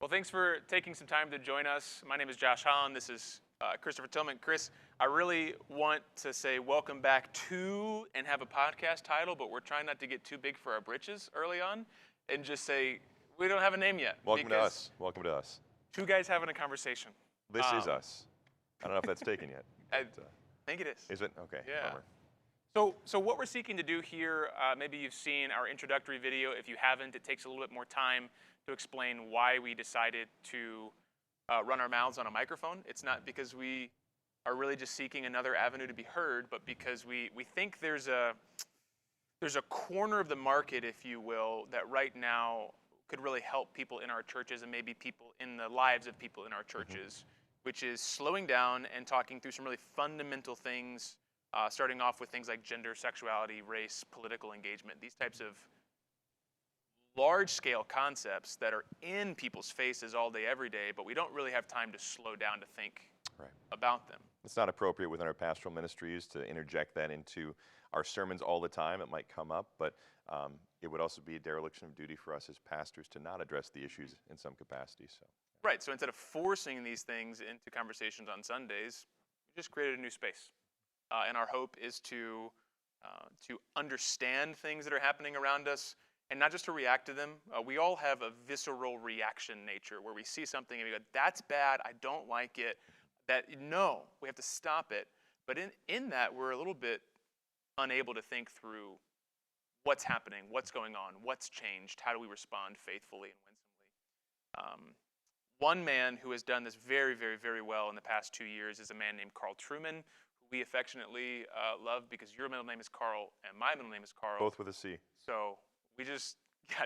Well, thanks for taking some time to join us. My name is Josh Holland. This is Christopher Tillman. Chris, I really want to say welcome back to and have a podcast title, but we're trying not to get too big for our britches early on and just say we don't have a name yet. Welcome to us. Welcome to us. Two guys having a conversation. This is us. I don't know if that's taken yet. I think it is. Is it? Okay. Yeah. Bummer. So what we're seeking to do here, maybe you've seen our introductory video. If you haven't, it takes a little bit more time to explain why we decided to run our mouths on a microphone. It's not because we are really just seeking another avenue to be heard, but because we think there's a corner of the market, if you will, that right now could really help people in our churches and maybe people in the lives of people in our churches, which is slowing down and talking through some really fundamental things, starting off with things like gender, sexuality, race, political engagement, these types of large-scale concepts that are in people's faces all day, every day, but we don't really have time to slow down to think about them. It's not appropriate within our pastoral ministries to interject that into our sermons all the time. It might come up, but it would also be a dereliction of duty for us as pastors to not address the issues in some capacity. Right, so instead of forcing these things into conversations on Sundays, we just created a new space. And our hope is to understand things that are happening around us, and not just to react to them. We all have a visceral reaction nature where we see something and we go, that's bad, I don't like it. No, we have to stop it. But in that, we're a little bit unable to think through what's happening, what's going on, what's changed, how do we respond faithfully and winsomely. One man who has done this very, very, very well in the past 2 years is a man named Carl Trueman, who we affectionately love because your middle name is Carl and my middle name is Carl. Both with a C. So we just,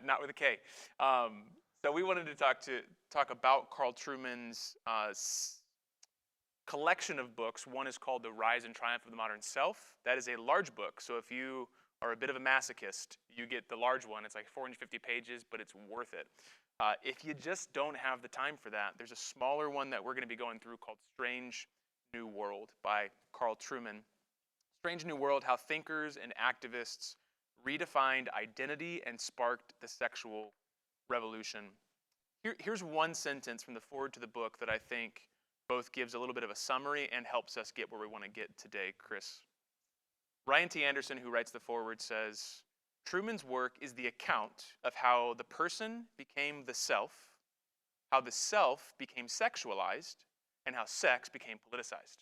not with a K. So we wanted to talk about Carl Trueman's collection of books. One is called The Rise and Triumph of the Modern Self. That is a large book. So if you are a bit of a masochist, you get the large one. It's like 450 pages, but it's worth it. If you just don't have the time for that, there's a smaller one that we're going to be going through called Strange New World by Carl Trueman. Strange New World, How Thinkers and Activists Redefined Identity and Sparked the Sexual Revolution. Here's one sentence from the foreword to the book that I think both gives a little bit of a summary and helps us get where we want to get today, Chris. Ryan T. Anderson, who writes the foreword, says, Trueman's work is the account of how the person became the self, how the self became sexualized, and how sex became politicized.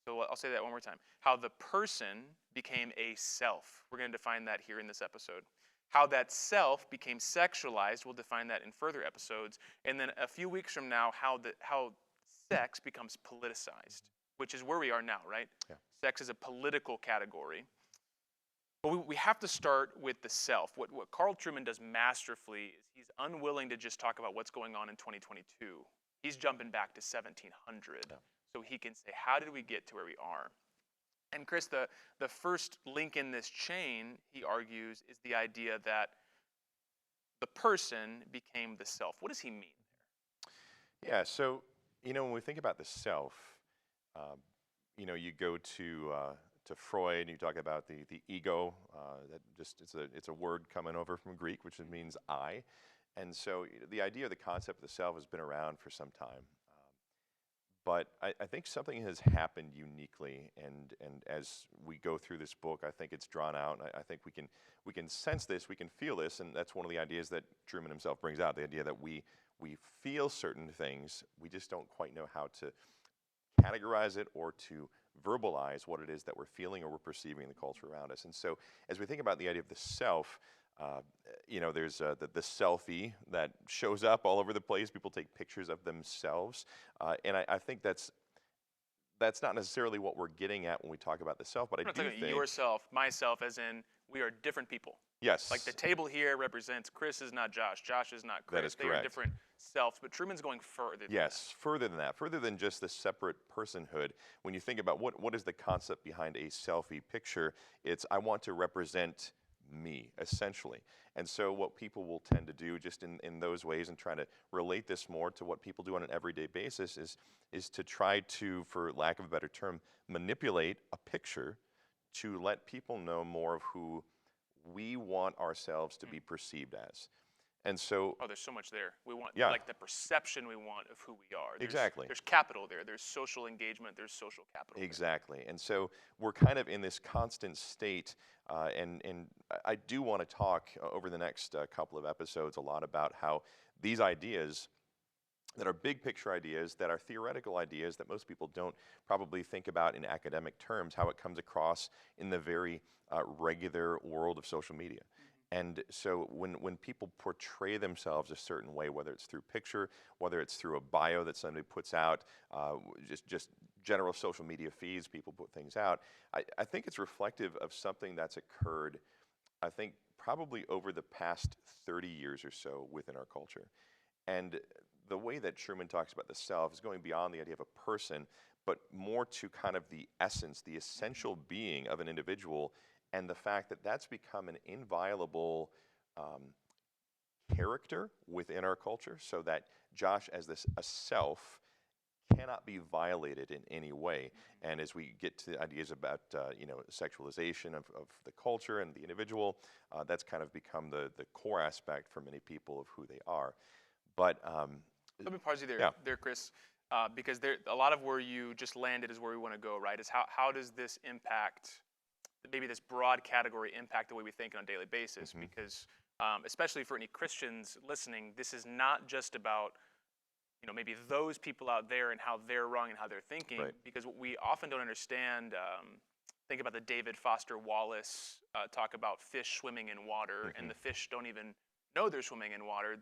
So I'll say that one more time. How the person became a self. We're going to define that here in this episode. How that self became sexualized, we'll define that in further episodes. And then a few weeks from now, how sex becomes politicized, which is where we are now, right? Yeah. Sex is a political category. But we have to start with the self. What Carl Trueman does masterfully is he's unwilling to just talk about what's going on in 2022. He's jumping back to 1700. Yeah. So he can say, how did we get to where we are? And Chris, the first link in this chain, he argues, is the idea that the person became the self. What does he mean there? Yeah, so, when we think about the self, you go to Freud, and you talk about the ego. That just it's a word coming over from Greek, which means I. And so the idea of the concept of the self has been around for some time. But I think something has happened uniquely, and as we go through this book, I think it's drawn out, and I think we can sense this, we can feel this, and that's one of the ideas that Trueman himself brings out, the idea that we feel certain things, we just don't quite know how to categorize it or to verbalize what it is that we're feeling or we're perceiving in the culture around us. And so as we think about the idea of the self, there's the selfie that shows up all over the place. People take pictures of themselves. And I think that's not necessarily what we're getting at when we talk about the self, but I do think... yourself, myself, as in we are different people. Yes. Like the table here represents Chris is not Josh, Josh is not Chris. That is they correct. are different selves, but Trueman's going further than that. Further than that. Further than just the separate personhood. When you think about what is the concept behind a selfie picture, it's I want to represent me, essentially. And so what people will tend to do just in those ways and try to relate this more to what people do on an everyday basis is to try to, for lack of a better term, manipulate a picture to let people know more of who we want ourselves to be perceived as. And so, Oh, there's so much there. We want yeah, like the perception we want of who we are. exactly. There's capital there. There's social engagement. There's social capital there. Exactly. And so we're kind of in this constant state. And I do want to talk over the next couple of episodes a lot about how these ideas that are big picture ideas, that are theoretical ideas that most people don't probably think about in academic terms, how it comes across in the very regular world of social media. And so when people portray themselves a certain way, whether it's through picture, whether it's through a bio that somebody puts out, just general social media feeds, people put things out, I think it's reflective of something that's occurred, I think, probably over the past 30 years or so within our culture. And the way that Truman talks about the self is going beyond the idea of a person, but more to kind of the essence, the essential being of an individual, and the fact that that's become an inviolable character within our culture, so that Josh, as this a self, cannot be violated in any way. And as we get to ideas about sexualization of the culture and the individual, that's kind of become the core aspect for many people of who they are. But Let me pause you yeah. there, Chris, because there a lot of where you just landed is where we want to go, right? Is how does this impact, maybe this broad category impact the way we think on a daily basis? Mhm. Because especially for any Christians listening, this is not just about maybe those people out there and how they're wrong and how they're thinking. Right. Because what we often don't understand. Think about the David Foster Wallace talk about fish swimming in water, and the fish don't even know they're swimming in water.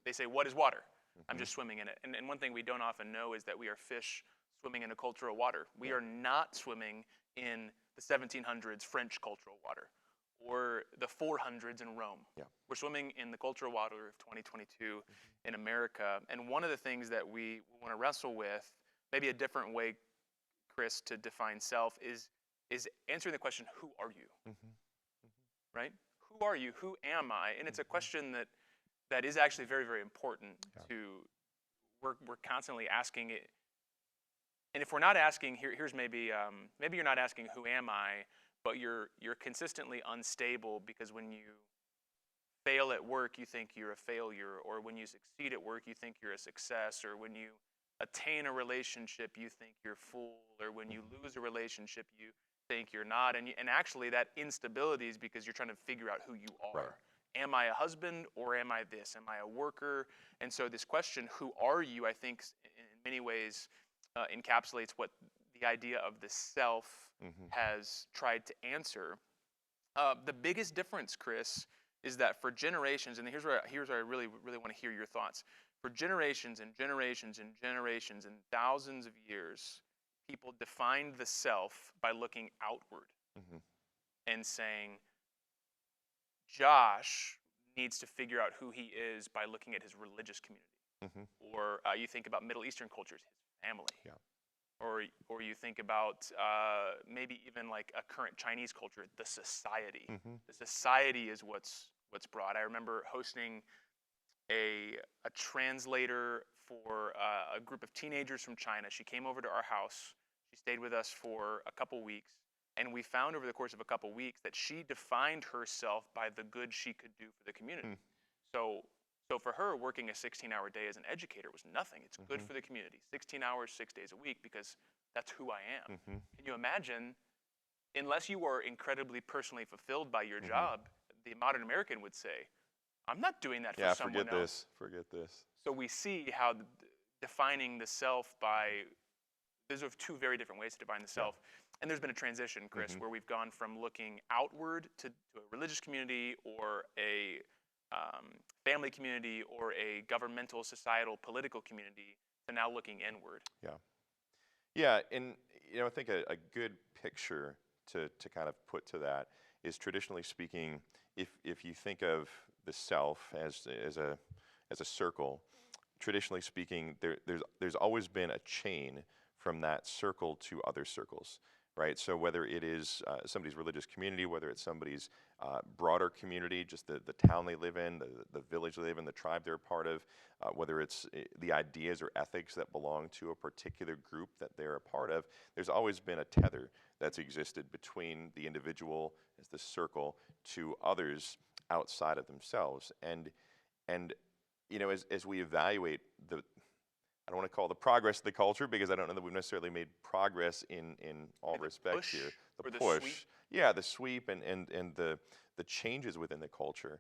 They say, "What is water? I'm just swimming in it." And one thing we don't often know is that we are fish swimming in a cultural water. We are not swimming in the 1700s French cultural water or the 400s in Rome. Yeah. We're swimming in the cultural water of 2022 in America. And one of the things that we want to wrestle with, maybe a different way, Chris, to define self is answering the question, who are you? Right? Who are you? Who am I? And it's a question that is actually very, very important we're constantly asking it. And if we're not asking, here's maybe you're not asking who am I, but you're consistently unstable because when you fail at work, you think you're a failure, or when you succeed at work, you think you're a success, or when you attain a relationship, you think you're full, or when you lose a relationship, you think you're not. And actually that instability is because you're trying to figure out who you are. Right. Am I a husband or am I this? Am I a worker? And so this question, who are you, I think in many ways encapsulates what the idea of the self has tried to answer. The biggest difference, Chris, is that for generations, and here's where I really, really want to hear your thoughts. For generations and generations and generations and thousands of years, people defined the self by looking outward and saying, Josh needs to figure out who he is by looking at his religious community. Or you think about Middle Eastern cultures, his family. Yeah. Or you think about maybe even like a current Chinese culture, the society. The society is what's broad. I remember hosting a translator for a group of teenagers from China. She came over to our house. She stayed with us for a couple weeks. And we found over the course of a couple weeks that she defined herself by the good she could do for the community. So for her, working a 16-hour day as an educator was nothing. It's good for the community. 16 hours, 6 days a week, because that's who I am. Can you imagine, unless you are incredibly personally fulfilled by your job, the modern American would say, I'm not doing that for someone else. Forget this. So we see how defining the self by, those are two very different ways to define the self. And there's been a transition, Chris, where we've gone from looking outward to a religious community or a family community or a governmental, societal, political community to now looking inward. Yeah, and I think a good picture to kind of put to that is, traditionally speaking, if you think of the self as a circle, traditionally speaking, there's always been a chain from that circle to other circles, right? So whether it is somebody's religious community, whether it's somebody's broader community, just the town they live in, the village they live in, the tribe they're a part of, whether it's the ideas or ethics that belong to a particular group that they're a part of, there's always been a tether that's existed between the individual as the circle to others outside of themselves. And And as we evaluate I don't want to call it the progress of the culture, because I don't know that we've necessarily made progress in all Maybe the respects push here. The or the push, sweep. yeah, the sweep and the changes within the culture.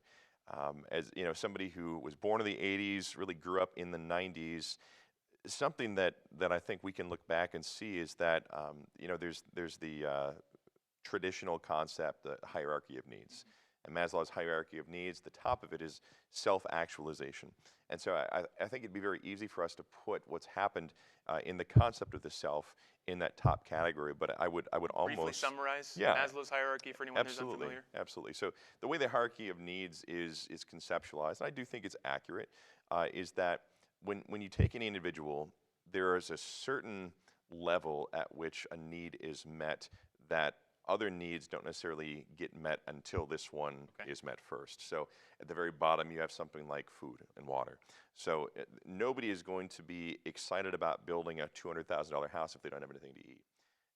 As somebody who was born in the '80s, really grew up in the '90s, something that I think we can look back and see is that there's the traditional concept, the hierarchy of needs. And Maslow's hierarchy of needs, the top of it is self-actualization. And so I think it'd be very easy for us to put what's happened in the concept of the self in that top category. But I would Briefly almost, summarize yeah, Maslow's hierarchy for anyone who's absolutely, unfamiliar. absolutely. So the way the hierarchy of needs is conceptualized, and I do think it's accurate, is that when you take any individual, there is a certain level at which a need is met that other needs don't necessarily get met until this one Okay. is met first. So at the very bottom, you have something like food and water. So nobody is going to be excited about building a $200,000 house if they don't have anything to eat.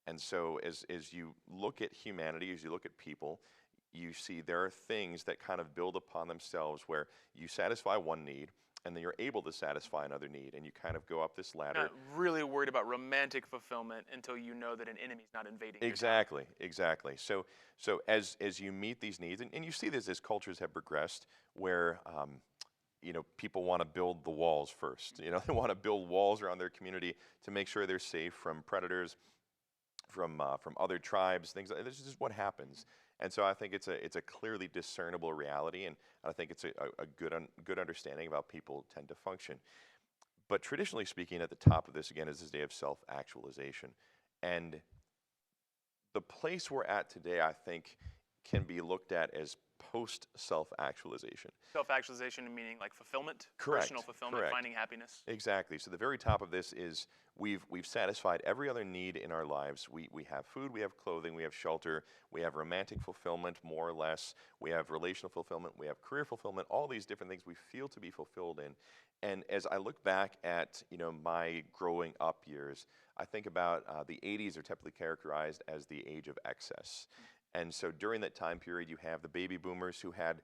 And so as you look at humanity, as you look at people, you see there are things that kind of build upon themselves where you satisfy one need, and then you're able to satisfy another need, and you kind of go up this ladder. Not really worried about romantic fulfillment until you know that an enemy's not invading your town. Exactly, exactly. So as you meet these needs, and you see this as cultures have progressed, where people want to build the walls first. They want to build walls around their community to make sure they're safe from predators, from other tribes, things. This is just what happens. And so I think it's a clearly discernible reality, and I think it's a good understanding of how people tend to function. But traditionally speaking, at the top of this again is this day of self-actualization, and the place we're at today, I think, can be looked at as post self-actualization. Self-actualization meaning like fulfillment, Correct, personal fulfillment, correct. finding happiness. Exactly. So the very top of this is we've satisfied every other need in our lives. We have food, we have clothing, we have shelter, we have romantic fulfillment, more or less. We have relational fulfillment, we have career fulfillment. All these different things we feel to be fulfilled in. And as I look back at my growing up years, I think about the '80s are typically characterized as the age of excess. And so during that time period, you have the baby boomers who had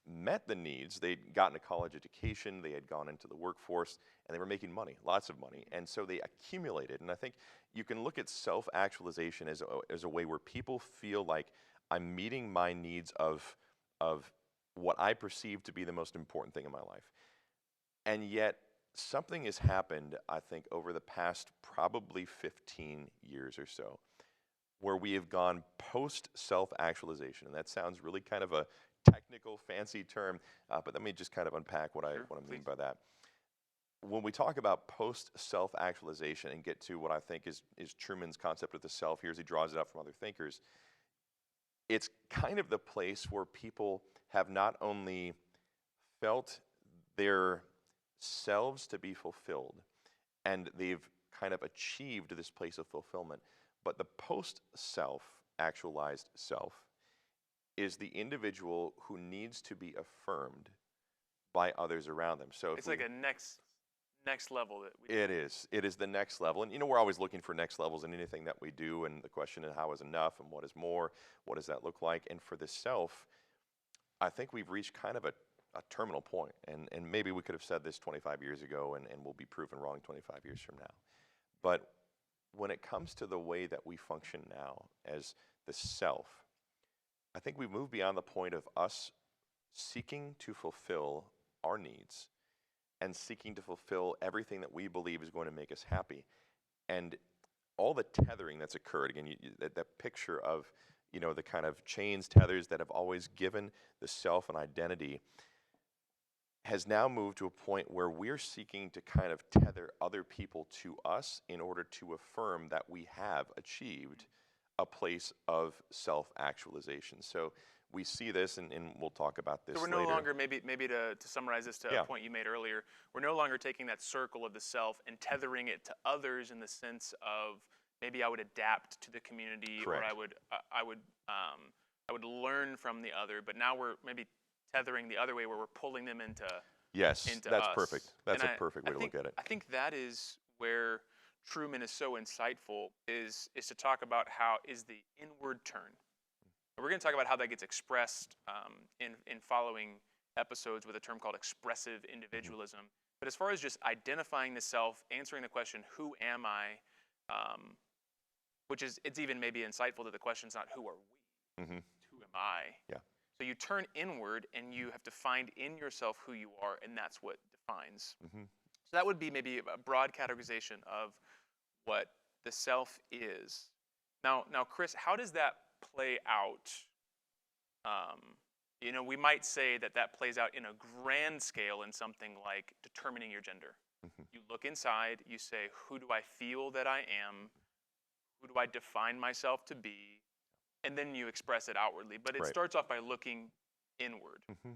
met the needs. They'd gotten a college education, they had gone into the workforce, and they were making money, lots of money. And so they accumulated. And I think you can look at self-actualization as a way where people feel like I'm meeting my needs of what I perceive to be the most important thing in my life. And yet something has happened, I think, over the past probably 15 years or so, where we have gone post self-actualization. And that sounds really kind of a technical, fancy term, but let me just kind of unpack what I mean by that. When we talk about post self-actualization and get to what I think is Truman's concept of the self, here as he draws it up from other thinkers, it's kind of the place where people have not only felt their selves to be fulfilled, and they've kind of achieved this place of fulfillment, but the post-self-actualized self is the individual who needs to be affirmed by others around them. So It's like a next level that we. it is the next level, and we're always looking for next levels in anything that we do, and the question is how is enough, and what is more, what does that look like? And for the self, I think we've reached kind of a terminal point, and maybe we could have said this 25 years ago, and we'll be proven wrong 25 years from now. But when it comes to the way that we function now as the self, I think we've moved beyond the point of us seeking to fulfill our needs and seeking to fulfill everything that we believe is going to make us happy. And all the tethering that's occurred, again, that picture of the kind of chains, tethers that have always given the self an identity, has now moved to a point where we're seeking to kind of tether other people to us in order to affirm that we have achieved a place of self-actualization. So we see this, and we'll talk about this So we're later. no longer, maybe to summarize this to a point you made earlier, we're no longer taking that circle of the self and tethering it to others in the sense of maybe I would adapt to the community, Correct. or I would learn from the other. But now we're maybe tethering the other way, where we're pulling them into Yes, that's us. perfect. That's And a perfect way to look at it. I think that is where Truman is so insightful, is to talk about how is the inward turn. We're going to talk about how that gets expressed in following episodes with a term called expressive individualism. But as far as just identifying the self, answering the question, who am I, which is, it's even maybe insightful that the question's not who are we, Mm-hmm. who am I? Yeah. So you turn inward and you have to find in yourself who you are, and that's what defines. Mm-hmm. So that would be maybe a broad categorization of what the self is. Now, Chris, how does that play out? We might say that plays out in a grand scale in something like determining your gender. Mm-hmm. You look inside, you say, who do I feel that I am? Who do I define myself to be? And then you express it outwardly. But it Right. starts off by looking inward. Mm-hmm.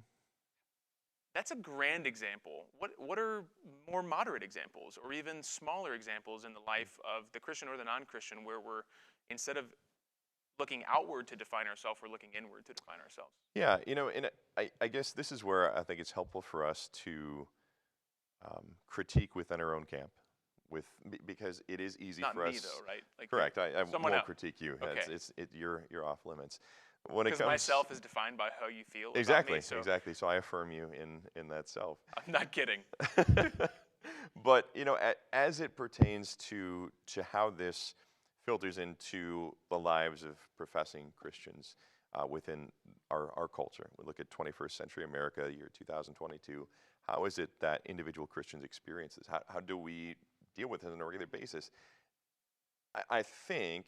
That's a grand example. What are more moderate examples or even smaller examples in the life of the Christian or the non-Christian where we're, instead of looking outward to define ourselves, we're looking inward to define ourselves? Yeah, and I guess this is where I think it's helpful for us to critique within our own camp, because it is easy Not for me us. though, right? Like Correct. I someone won't else. critique you. Okay. You're off limits. When it Because comes myself is defined by how you feel exactly, about me. So exactly. So I affirm you in that self. I'm not kidding. But as it pertains to how this filters into the lives of professing Christians within our culture, we look at 21st century America, year 2022. How is it that individual Christians experience this? How do we deal with it on a regular basis? I think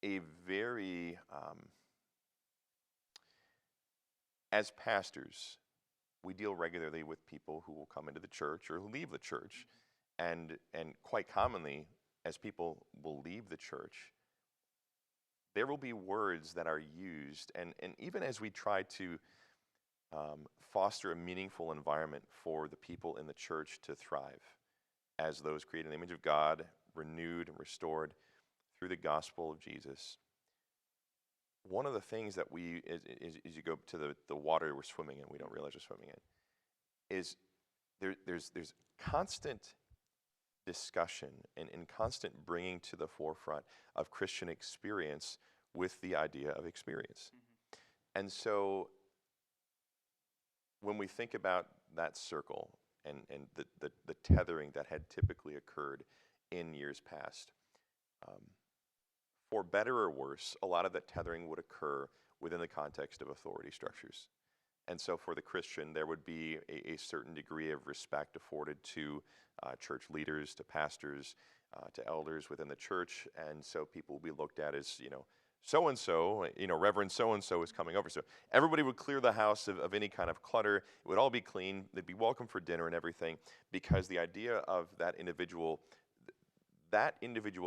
a very as pastors, we deal regularly with people who will come into the church or who leave the church. And quite commonly, as people will leave the church, there will be words that are used. And even as we try to foster a meaningful environment for the people in the church to thrive as those created in the image of God, renewed and restored through the gospel of Jesus, one of the things that we, as you go to the water we're swimming in, we don't realize we're swimming in, is there's constant discussion and constant bringing to the forefront of Christian experience with the idea of experience. Mm-hmm. And so when we think about that circle and the tethering that had typically occurred in years past, for better or worse, a lot of that tethering would occur within the context of authority structures. And so for the Christian, there would be a certain degree of respect afforded to church leaders, to pastors, to elders within the church. And so people would be looked at as, so-and-so, Reverend so-and-so is coming over. So everybody would clear the house of any kind of clutter. It would all be clean. They'd be welcome for dinner and everything, because the idea of that individual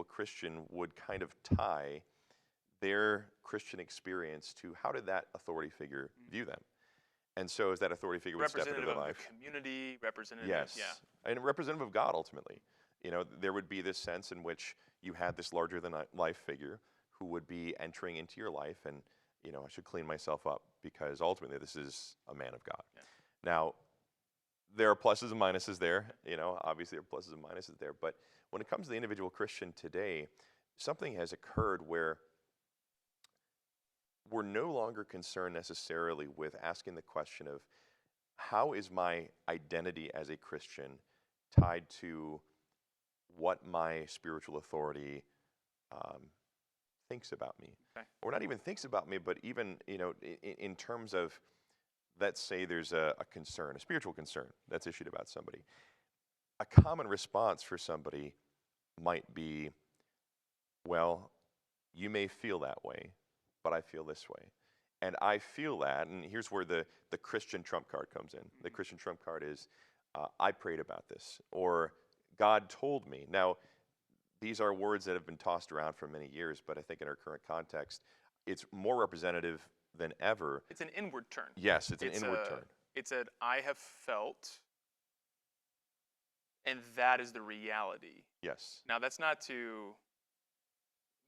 Christian would kind of tie their Christian experience to how did that authority figure view them. And so as that authority figure would step into their life. Representative of the community, representative, yes, yeah. And representative of God ultimately. There would be this sense in which you had this larger than life figure who would be entering into your life, and I should clean myself up because ultimately this is a man of God. Yeah. Now, there are pluses and minuses there. Obviously there are pluses and minuses there. But when it comes to the individual Christian today, something has occurred where we're no longer concerned necessarily with asking the question of how is my identity as a Christian tied to what my spiritual authority thinks about me. Okay. Or not even thinks about me, but even in terms of, let's say there's a concern, a spiritual concern that's issued about somebody. A common response for somebody might be, well, you may feel that way, but I feel this way. And I feel that, and here's where the Christian trump card comes in. The Christian trump card is, I prayed about this, or God told me. Now, these are words that have been tossed around for many years, but I think in our current context, it's more representative than ever. It's an inward turn. Yes, it's an inward turn. It's an I have felt, and that is the reality. Yes. Now, that's not to,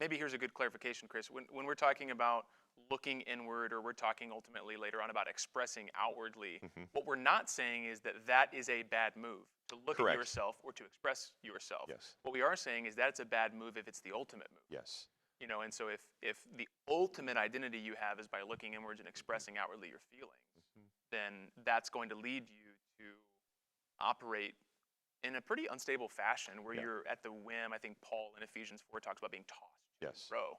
maybe here's a good clarification, Chris. When we're talking about looking inward, or we're talking ultimately later on about expressing outwardly, what we're not saying is that is a bad move, to look Correct. At yourself or to express yourself. Yes. What we are saying is that it's a bad move if it's the ultimate move. Yes. And so if the ultimate identity you have is by looking inwards and expressing outwardly your feelings, then that's going to lead you to operate in a pretty unstable fashion where Yeah. you're at the whim. I think Paul in Ephesians 4 talks about being tossed to and Yes. fro.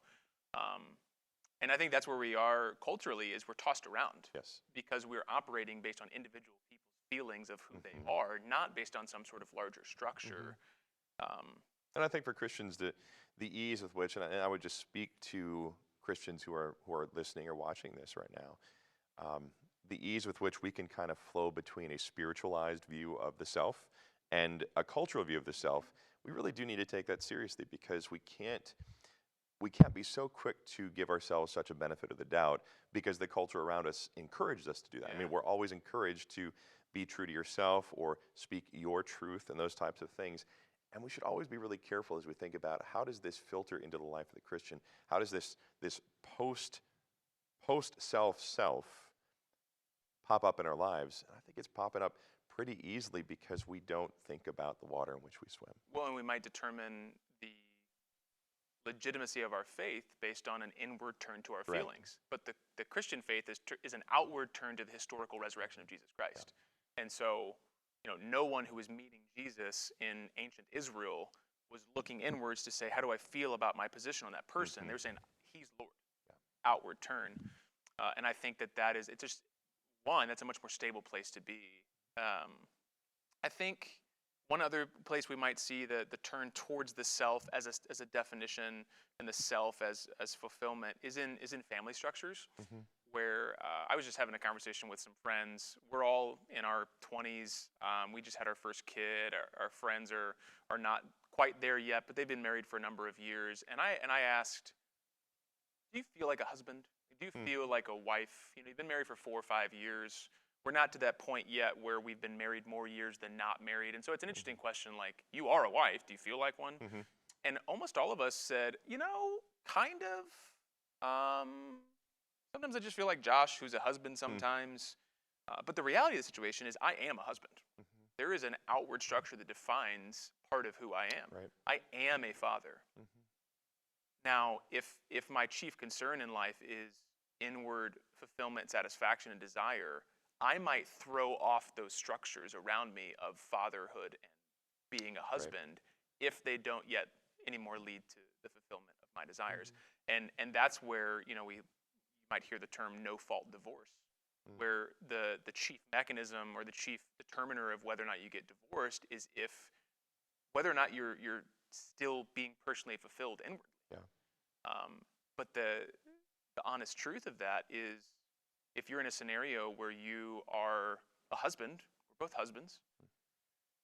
And I think that's where we are culturally, is we're tossed around Yes. because we're operating based on individual people's feelings of who they Mhm. are, not based on some sort of larger structure. And I think for Christians, the ease with which, and I would just speak to Christians who are listening or watching this right now, the ease with which we can kind of flow between a spiritualized view of the self and a cultural view of the self. We really do need to take that seriously, because we can't be so quick to give ourselves such a benefit of the doubt, because the culture around us encourages us to do that. I Yeah. mean, we're always encouraged to be true to yourself or speak your truth and those types of things. And we should always be really careful as we think about, how does this filter into the life of the Christian? How does this post self pop up in our lives? And I think it's popping up pretty easily because we don't think about the water in which we swim. Well, and we might determine the legitimacy of our faith based on an inward turn to our Correct. feelings. But the Christian faith is an outward turn to the historical resurrection of Jesus Christ. And so, no one who was meeting Jesus in ancient Israel was looking inwards to say, how do I feel about my position on that person? They were saying, he's Lord. Outward turn. And I think it's just, one, that's a much more stable place to be. I think one other place we might see the turn towards the self as a definition, and the self as fulfillment, is in family structures, where I was just having a conversation with some friends. We're all in our 20s. We just had our first kid. Our friends are not quite there yet, but they've been married for a number of years. And I asked, do you feel like a husband? Do you feel like a wife? You've been married for 4 or 5 years. We're not to that point yet where we've been married more years than not married. And so it's an interesting question, like, you are a wife. Do you feel like one? And almost all of us said, kind of. Sometimes I just feel like Josh, who's a husband sometimes. But the reality of the situation is, I am a husband. There is an outward structure that defines part of who I am. Right. I am a father. Now, if my chief concern in life is inward fulfillment, satisfaction, and desire, I might throw off those structures around me of fatherhood and being a husband if they don't yet anymore lead to the fulfillment of my desires. And that's where, you might hear the term no-fault divorce, where the chief mechanism or the chief determiner of whether or not you get divorced is whether or not you're still being personally fulfilled inwardly. But the honest truth of that is, if you're in a scenario where you are a husband, we're both husbands,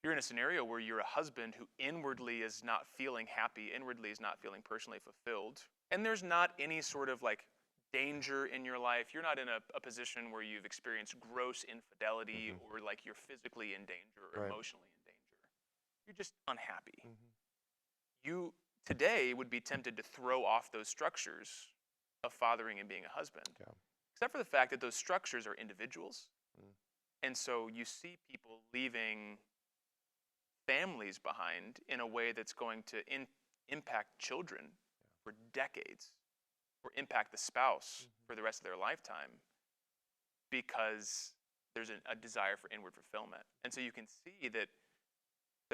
you're in a scenario where you're a husband who inwardly is not feeling happy, inwardly is not feeling personally fulfilled, and there's not any sort of like danger in your life, you're not in a position where you've experienced gross infidelity or like you're physically in danger or emotionally in danger. You're just unhappy. You today would be tempted to throw off those structures of fathering and being a husband, except for the fact that those structures are individuals. And so you see people leaving families behind in a way that's going to impact children for decades, or impact the spouse for the rest of their lifetime, because there's a desire for inward fulfillment. And so you can see that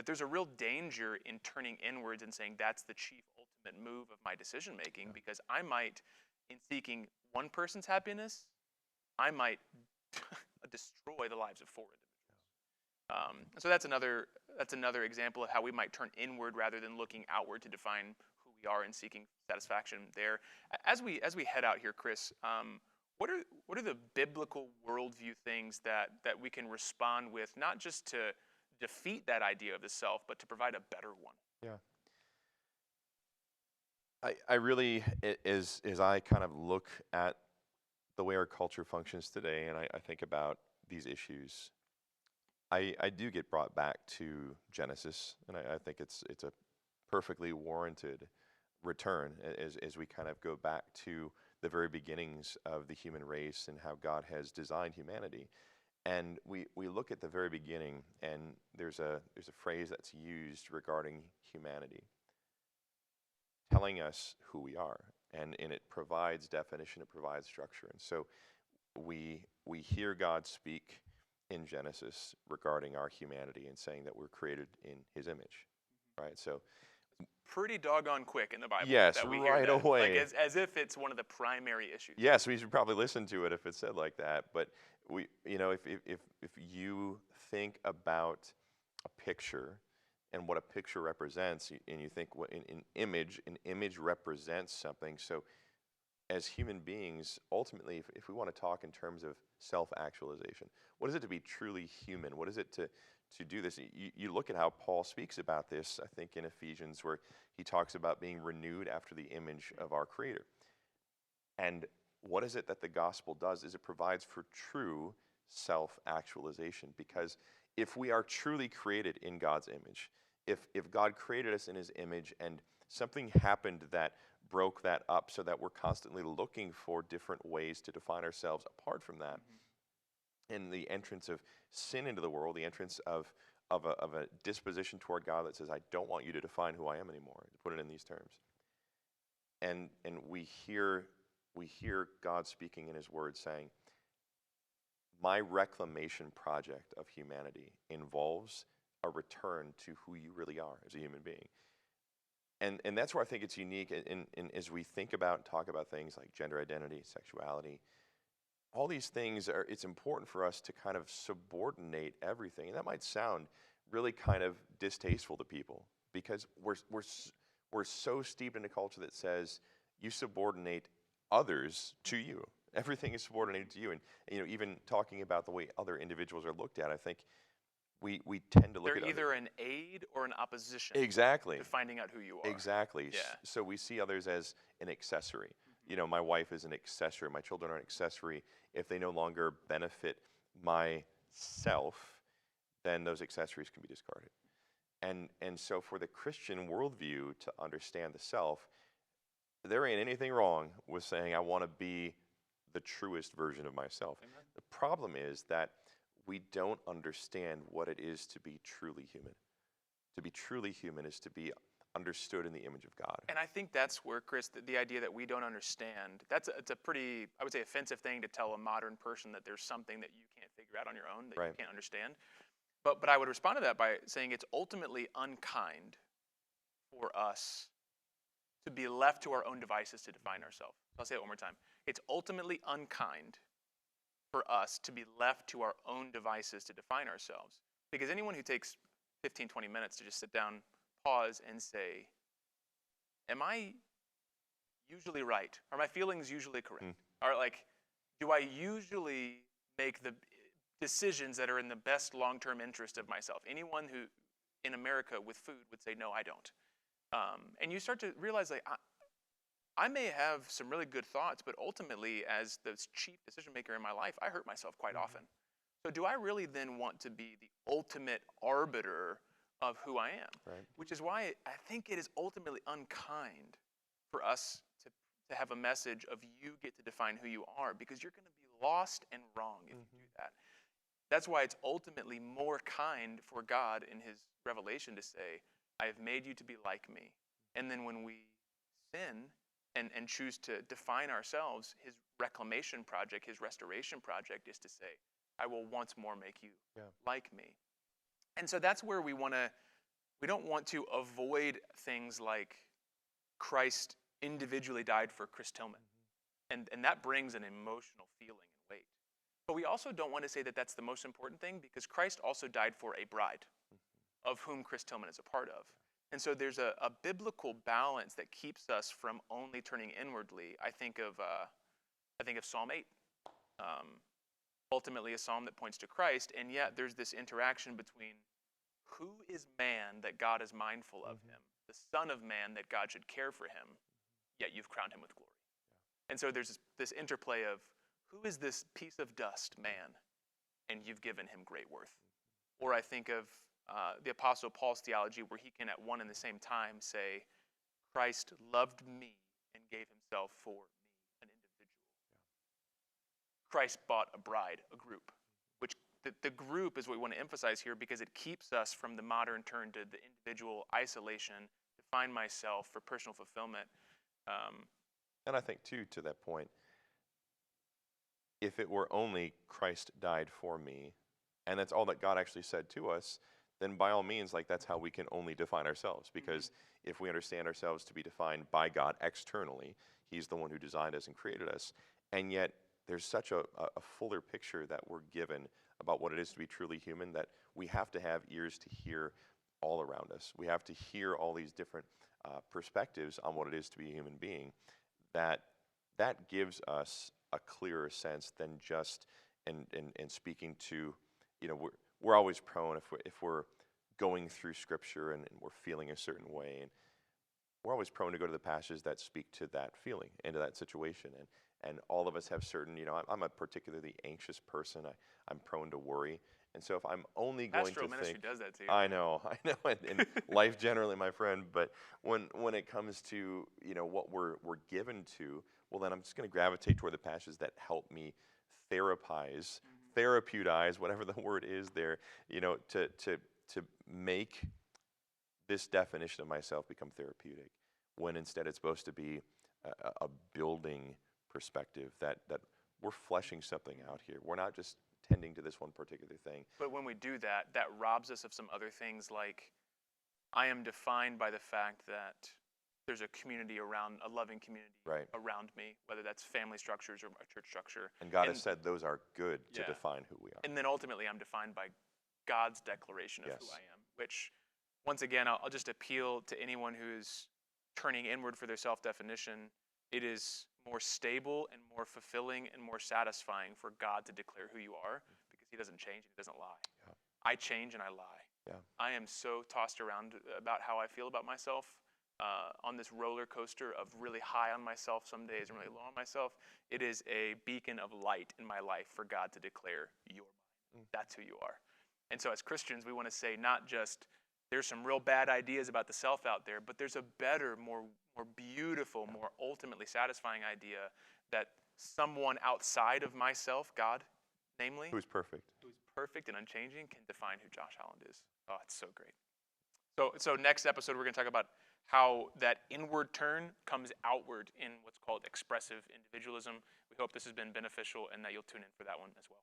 there's a real danger in turning inwards and saying that's the chief ultimate move of my decision making, because I might, in seeking one person's happiness, I might destroy the lives of 4 individuals. So that's another example of how we might turn inward rather than looking outward to define who we are and seeking satisfaction there. As we head out here, Chris, what are the biblical worldview things that we can respond with, not just to defeat that idea of the self, but to provide a better one? Yeah. I really, as I kind of look at the way our culture functions today, and I think about these issues, I do get brought back to Genesis, and I think it's a perfectly warranted return as we kind of go back to the very beginnings of the human race and how God has designed humanity. And we look at the very beginning, and there's a phrase that's used regarding humanity, telling us who we are, and it provides definition, it provides structure. And so we hear God speak in Genesis regarding our humanity and saying that we're created in His image, right? So Pretty doggone quick in the Bible yes, that we hear right that. Like away. as if it's one of the primary issues. Yes, we should probably listen to it if it's said like that. But if you think about a picture and what a picture represents, and you think what an image represents something. So as human beings, ultimately, if we want to talk in terms of self-actualization, what is it to be truly human? What is it to do this? You look at how Paul speaks about this, I think, in Ephesians, where he talks about being renewed after the image of our Creator. And what is it that the gospel does is it provides for true self-actualization. Because if we are truly created in God's image, if God created us in His image and something happened that broke that up so that we're constantly looking for different ways to define ourselves apart from that, and the entrance of sin into the world, the entrance of a disposition toward God that says, I don't want you to define who I am anymore, to put it in these terms. And we hear God speaking in His word saying, my reclamation project of humanity involves a return to who you really are as a human being. And that's where I think it's unique in as we think about and talk about things like gender identity, sexuality, all these things it's important for us to kind of subordinate everything. And that might sound really kind of distasteful to people because we're so steeped in a culture that says you subordinate others to you. Everything is subordinated to you. And even talking about the way other individuals are looked at, I think we tend to look They're at either an aid or an opposition exactly to finding out who you are. exactly. Yeah. So we see others as an accessory. My wife is an accessory. My children are an accessory. If they no longer benefit myself, then those accessories can be discarded. And so for the Christian worldview to understand the self, there ain't anything wrong with saying I want to be the truest version of myself. Amen. The problem is that we don't understand what it is to be truly human. To be truly human is to be understood in the image of God. And I think that's where, Chris, the idea that we don't understand, it's a pretty, I would say, offensive thing to tell a modern person that there's something that you can't figure out on your own, that Right. you can't understand. But I would respond to that by saying it's ultimately unkind for us to be left to our own devices to define ourselves. I'll say it one more time. It's ultimately unkind for us to be left to our own devices to define ourselves. Because anyone who takes 15, 20 minutes to just sit down, pause, and say, am I usually right? Are my feelings usually correct? Or do I usually make the decisions that are in the best long-term interest of myself? Anyone who in America with food would say, no, I don't. And you start to realize, I may have some really good thoughts, but ultimately, as the chief decision maker in my life, I hurt myself quite often. So do I really then want to be the ultimate arbiter of who I am? Right. Which is why I think it is ultimately unkind for us to have a message of you get to define who you are, because you're going to be lost and wrong if you do that. That's why it's ultimately more kind for God in His revelation to say, I have made you to be like me. And then when we sin and choose to define ourselves, His reclamation project, His restoration project is to say, I will once more make you like me. And so that's where we don't want to avoid things like Christ individually died for Chris Tillman. And that brings an emotional feeling and weight. But we also don't want to say that that's the most important thing, because Christ also died for a bride, of whom Chris Tillman is a part of. And so there's a biblical balance that keeps us from only turning inwardly. I think of Psalm 8. Ultimately a psalm that points to Christ, and yet there's this interaction between who is man that God is mindful of him, the Son of Man that God should care for him, yet you've crowned him with glory. And so there's this interplay of who is this piece of dust, man, and you've given him great worth. Or I think of the Apostle Paul's theology, where he can at one and the same time say, Christ loved me and gave himself for me, an individual. Christ bought a bride, a group, which the group is what we want to emphasize here, because it keeps us from the modern turn to the individual isolation, to find myself for personal fulfillment. And I think, too, to that point, if it were only Christ died for me, and that's all that God actually said to us, then by all means, like that's how we can only define ourselves. Because if we understand ourselves to be defined by God externally, He's the one who designed us and created us, and yet there's such a fuller picture that we're given about what it is to be truly human that we have to have ears to hear all around us. We have to hear all these different perspectives on what it is to be a human being. That that gives us a clearer sense than just in speaking to, we're always prone if we're going through scripture and we're feeling a certain way, and we're always prone to go to the passages that speak to that feeling and to that situation. And all of us have certain, I'm a particularly anxious person. I'm prone to worry. And so if I'm only going Pastoral to ministry think, does that to you. I know, and life generally, my friend. But when it comes to what we're given to, well, then I'm just going to gravitate toward the passages that help me therapize, therapeutize, whatever the word is there, to make this definition of myself become therapeutic, when instead it's supposed to be a building perspective that we're fleshing something out here. We're not just tending to this one particular thing. But when we do that, that robs us of some other things, like I am defined by the fact that there's a community around, a loving community Right. around me, whether that's family structures or a church structure. And God has said those are good to Yeah. define who we are. And then ultimately I'm defined by God's declaration of who Yes. I am, which, once again, I'll just appeal to anyone who's turning inward for their self-definition. It is more stable and more fulfilling and more satisfying for God to declare who you are, because He doesn't change and He doesn't lie. Yeah. I change and I lie. Yeah. I am so tossed around about how I feel about myself, on this roller coaster of really high on myself some days and really low on myself. It is a beacon of light in my life for God to declare, you're mine. That's who you are. And so as Christians, we want to say not just there's some real bad ideas about the self out there, but there's a better, more beautiful, more ultimately satisfying idea that someone outside of myself, God, namely, Who's perfect. who's perfect and unchanging, can define who Josh Holland is. Oh, it's so great. So next episode, we're going to talk about how that inward turn comes outward in what's called expressive individualism. We hope this has been beneficial and that you'll tune in for that one as well.